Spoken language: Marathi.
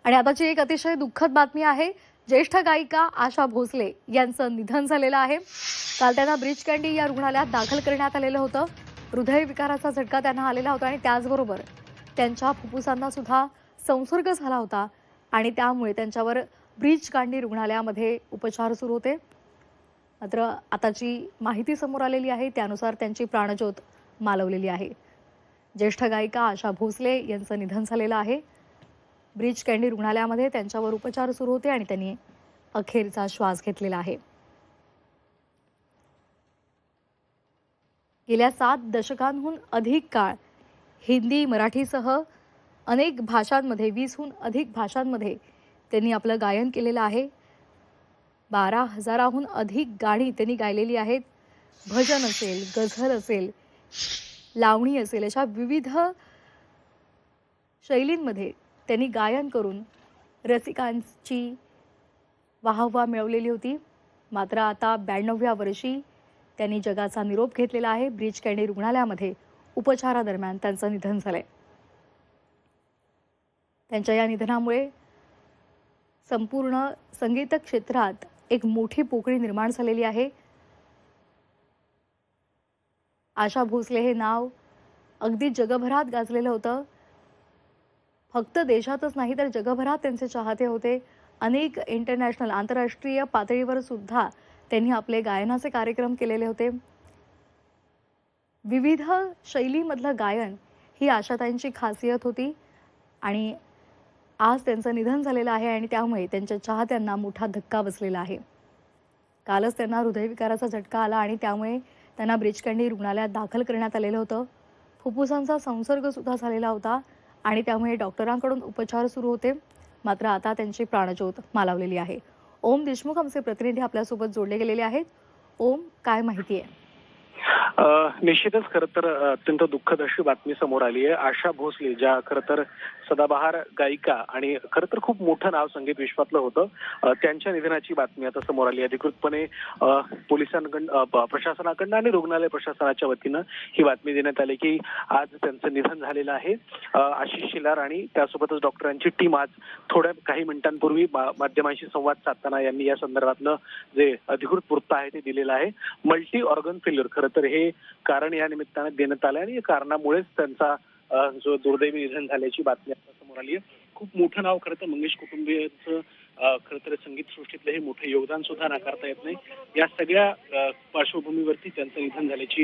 आणि आताची एक अतिशय दुःखद बातमी आहे। ज्येष्ठ गायिका आशा भोसले यांचं निधन झालेलं आहे। काल त्यांना ब्रीच कँडी या रुग्णालयात दाखल करण्यात आलेलं होतं। हृदयविकाराचा झटका त्यांना आलेला होता आणि त्याचबरोबर त्यांच्या फुफ्फुसांना सुद्धा संसर्ग झाला होता आणि त्यामुळे त्यांच्यावर ब्रीच कँडी रुग्णालयामध्ये उपचार सुरू होते। मात्र आताची माहिती समोर आलेली आहे, त्यानुसार त्यांची प्राणज्योत मालवलेली आहे। ज्येष्ठ गायिका आशा भोसले यांचं निधन झालेलं आहे। ब्रीच कँडी रुग्णालयामध्ये त्यांच्यावर उपचार सुरू होते आणि त्यांनी अखेरचा श्वास घेतलेला आहे। गेल्या 7 दशकांहून अधिक काळ हिंदी, मराठीसह अनेक भाषांमध्ये 20हून अधिक भाषांमध्ये त्यांनी आपलं गायन केलेलं आहे। 12,000हून अधिक गाणी त्यांनी गायलेली आहेत। भजन असेल, गझल असेल, लावणी असेल, अशा विविध शैलींमध्ये त्यांनी गायन करून रसिकांची वाहवा मिळवलेली होती। मात्र आता 92व्या वर्षी त्यांनी जगाचा निरोप घेतलेला आहे। ब्रीच कँडी रुग्णालयामध्ये उपचारादरम्यान त्यांचं निधन झालंय। त्यांच्या या निधनामुळे संपूर्ण संगीत क्षेत्रात एक मोठी पोकळी निर्माण झालेली आहे। आशा भोसले हे नाव अगदी जगभरात गाजलेलं होतं। फक्त देशातच नाही तर जगभरात त्यांचे चाहते होते। अनेक इंटरनॅशनल आंतरराष्ट्रीय पातळीवर सुद्धा त्यांनी आपले गायनाचे कार्यक्रम केलेले होते। विविध शैलीमधलं गायन ही आशाताईंची खासियत होती आणि आज त्यांचं निधन झालेलं आहे आणि त्यामुळे त्यांच्या चाहत्यांना मोठा धक्का बसलेला आहे। कालच त्यांना हृदयविकाराचा झटका आला आणि त्यामुळे त्यांना ब्रीच कँडी रुग्णालयात दाखल करण्यात आलेलं होतं। फुफ्फुसांचा संसर्ग सुद्धा झालेला होता आणि त्यामुळे डॉक्टरांकडून उपचार सुरू होते। मात्र आता त्यांची प्राणज्योत मालवलेली आहे। ओम देशमुख आमचे प्रतिनिधी आपल्यासोबत जोडले गेलेले आहेत। ओम, काय माहिती आहे? निश्चितच खरं तर अत्यंत दुःखद अशी बातमी समोर आली आहे। आशा भोसले ज्या खरं तर सदाबहार गायिका आणि खरं तर खूप मोठं नाव संगीत विश्वातलं होतं, त्यांच्या निधनाची बातमी आता समोर आली आहे। अधिकृतपणे पोलिसांकडून, प्रशासनाकडून आणि रुग्णालय प्रशासनाच्या वतीनं ही बातमी देण्यात आली की आज त्यांचं निधन झालेलं आहे। आशिष शिलार आणि त्यासोबतच डॉक्टरांची टीम आज थोड्या काही मिनिटांपूर्वी माध्यमांशी संवाद साधताना यांनी या संदर्भातलं जे अधिकृत वृत्त आहे ते दिलेलं आहे। मल्टी ऑर्गन फेल्युअर खरं तर हे कारण या निमित्ताने देण्यात आलं आणि या कारणामुळेच त्यांचा जो दुर्दैवी निधन झाल्याची बातमी आता समोर आली आहे। खूप मोठं नाव खरं तर मंगेश कुटुंबियांचं खरं तर संगीत सृष्टीतलं हे मोठं योगदान सुद्धा नाकारता येत नाही। या सगळ्या पार्श्वभूमीवरती त्यांचं निधन झाल्याची